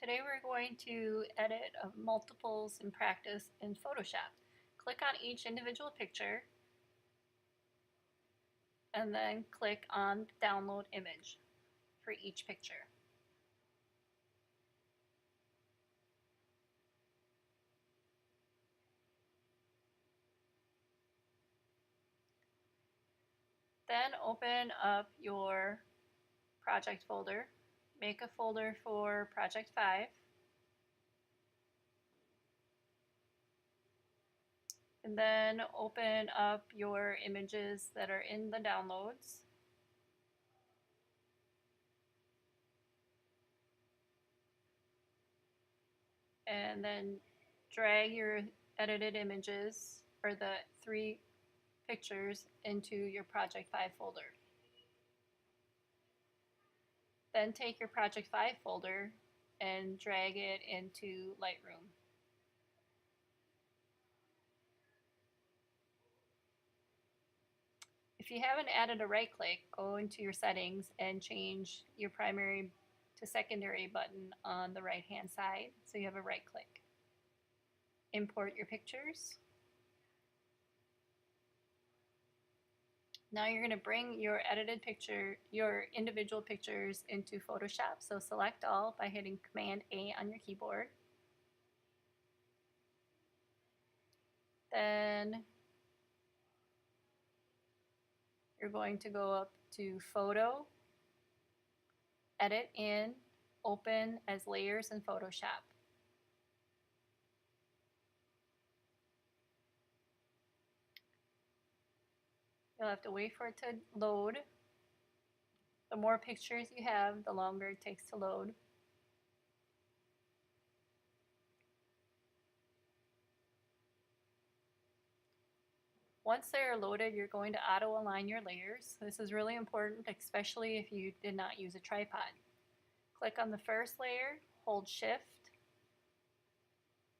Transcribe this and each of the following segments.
Today we're going to edit multiples in practice in Photoshop. Click on each individual picture and then click on download image for each picture. Then open up your project folder. Make a folder for project 5. And then open up your images that are in the downloads. And then drag your edited images, or the 3 pictures, into your project 5 folder. Then take your project 5 folder and drag it into Lightroom. If you haven't added a right click, go into your settings and change your primary to secondary button on the right hand side so you have a right click. Import your pictures. Now you're going to bring your edited picture, your individual pictures, into Photoshop. So select all by hitting Command A on your keyboard. Then you're going to go up to Photo, Edit in, Open as Layers in Photoshop. You'll have to wait for it to load. The more pictures you have, the longer it takes to load. Once they are loaded, you're going to auto align your layers. This is really important, especially if you did not use a tripod. Click on the first layer, hold Shift,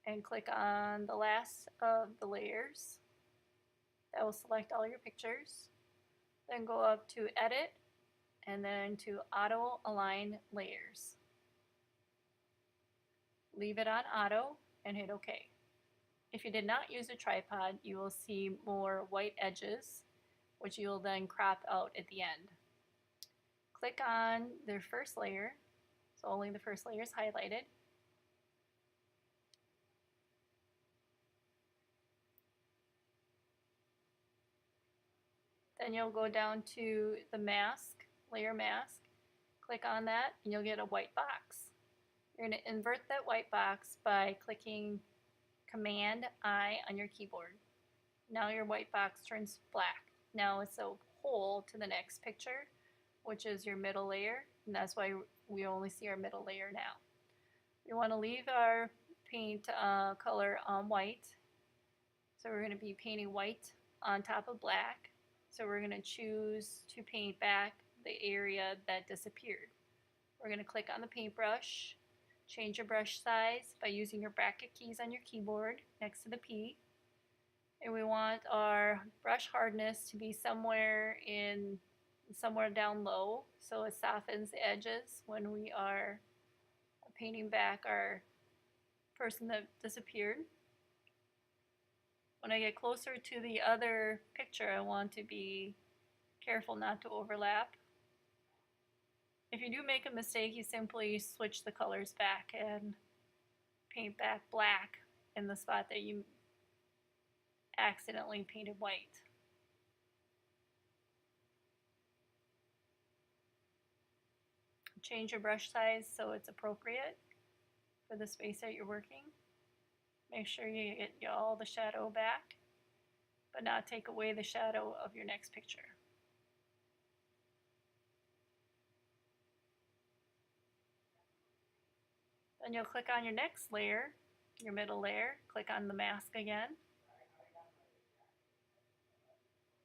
and click on the last of the layers. That will select all your pictures. Then go up to Edit, and then to Auto Align Layers. Leave it on Auto and hit OK. If you did not use a tripod, you will see more white edges, which you will then crop out at the end. Click on their first layer, so only the first layer is highlighted. Then you'll go down to the mask, layer mask, click on that, and you'll get a white box. You're going to invert that white box by clicking Command I on your keyboard. Now your white box turns black. Now it's a hole to the next picture, which is your middle layer, and that's why we only see our middle layer now. We want to leave our paint color on white, so we're going to be painting white on top of black. So we're going to choose to paint back the area that disappeared. We're going to click on the paintbrush, change your brush size by using your bracket keys on your keyboard next to the P. And we want our brush hardness to be somewhere down low, so it softens the edges when we are painting back our person that disappeared. When I get closer to the other picture, I want to be careful not to overlap. If you do make a mistake, you simply switch the colors back and paint back black in the spot that you accidentally painted white. Change your brush size so it's appropriate for the space that you're working. Make sure you get all the shadow back, but not take away the shadow of your next picture. Then you'll click on your next layer, your middle layer, click on the mask again,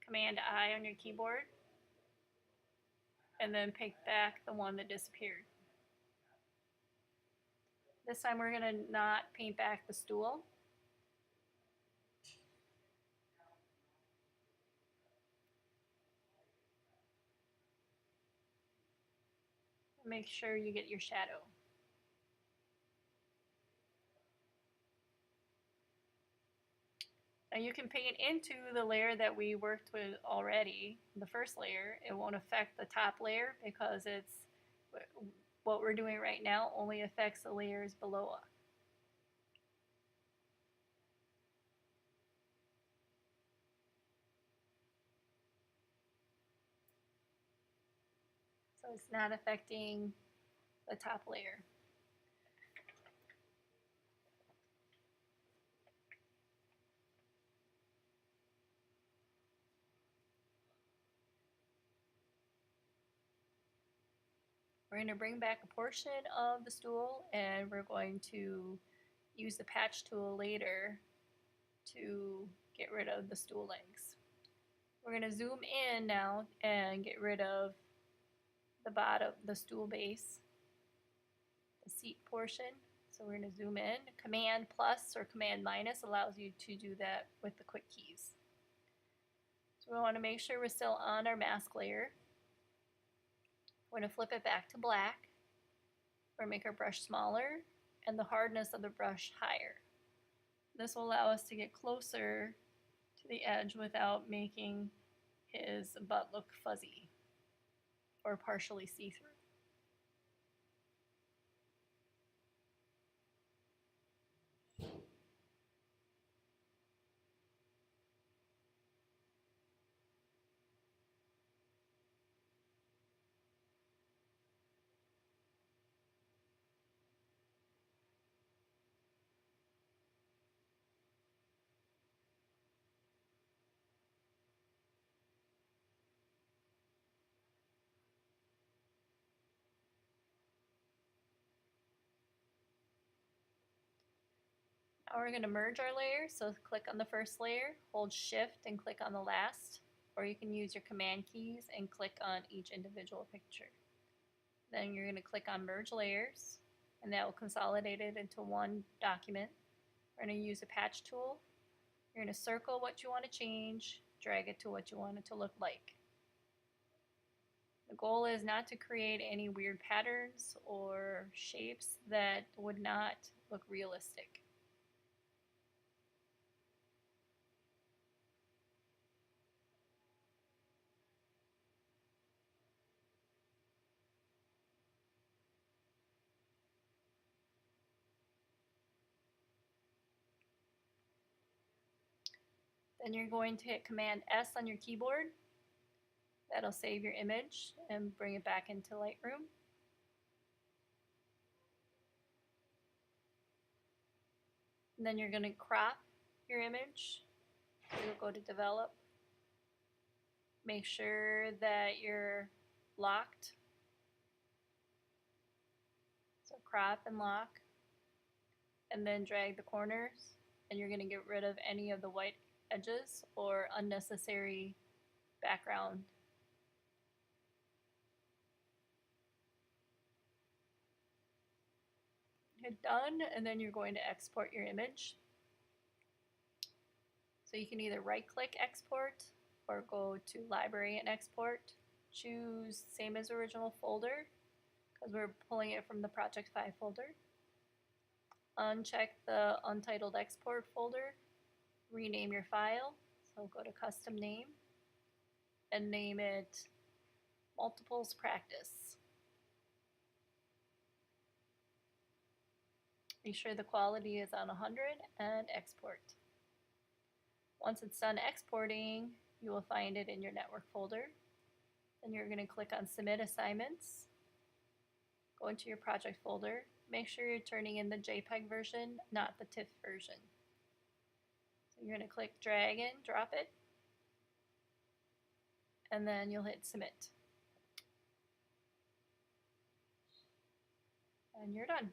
Command I on your keyboard, and then pick back the one that disappeared. This time we're going to not paint back the stool. Make sure you get your shadow. Now you can paint into the layer that we worked with already, the first layer. It won't affect the top layer because it's what we're doing right now only affects the layers below us. So it's not affecting the top layer. We're going to bring back a portion of the stool and we're going to use the patch tool later to get rid of the stool legs. We're going to zoom in now and get rid of the bottom, the stool base, the seat portion. So we're going to zoom in. Command plus or command minus allows you to do that with the quick keys. So we want to make sure we're still on our mask layer. We're going to flip it back to black. We're going to make our brush smaller and the hardness of the brush higher. This will allow us to get closer to the edge without making his butt look fuzzy or partially see-through. Now we're going to merge our layers, so click on the first layer, hold shift and click on the last, or you can use your command keys and click on each individual picture. Then you're going to click on merge layers and that will consolidate it into one document. We're going to use a patch tool. You're going to circle what you want to change, drag it to what you want it to look like. The goal is not to create any weird patterns or shapes that would not look realistic. Then you're going to hit Command S on your keyboard. That'll save your image and bring it back into Lightroom. And then you're going to crop your image. You'll go to Develop. Make sure that you're locked. So crop and lock. And then drag the corners. And you're going to get rid of any of the white edges or unnecessary background. Hit done, and then you're going to export your image. So you can either right click export or go to library and export. Choose same as original folder because we're pulling it from the project 5 folder. Uncheck the untitled export folder. Rename your file. So go to custom name and name it multiples practice. Make sure the quality is on 100 and export. Once it's done exporting, you will find it in your network folder. Then you're going to click on Submit Assignments. Go into your project folder. Make sure you're turning in the JPEG version, not the TIFF version. So you're going to click Drag and drop it. And then you'll hit Submit. And you're done.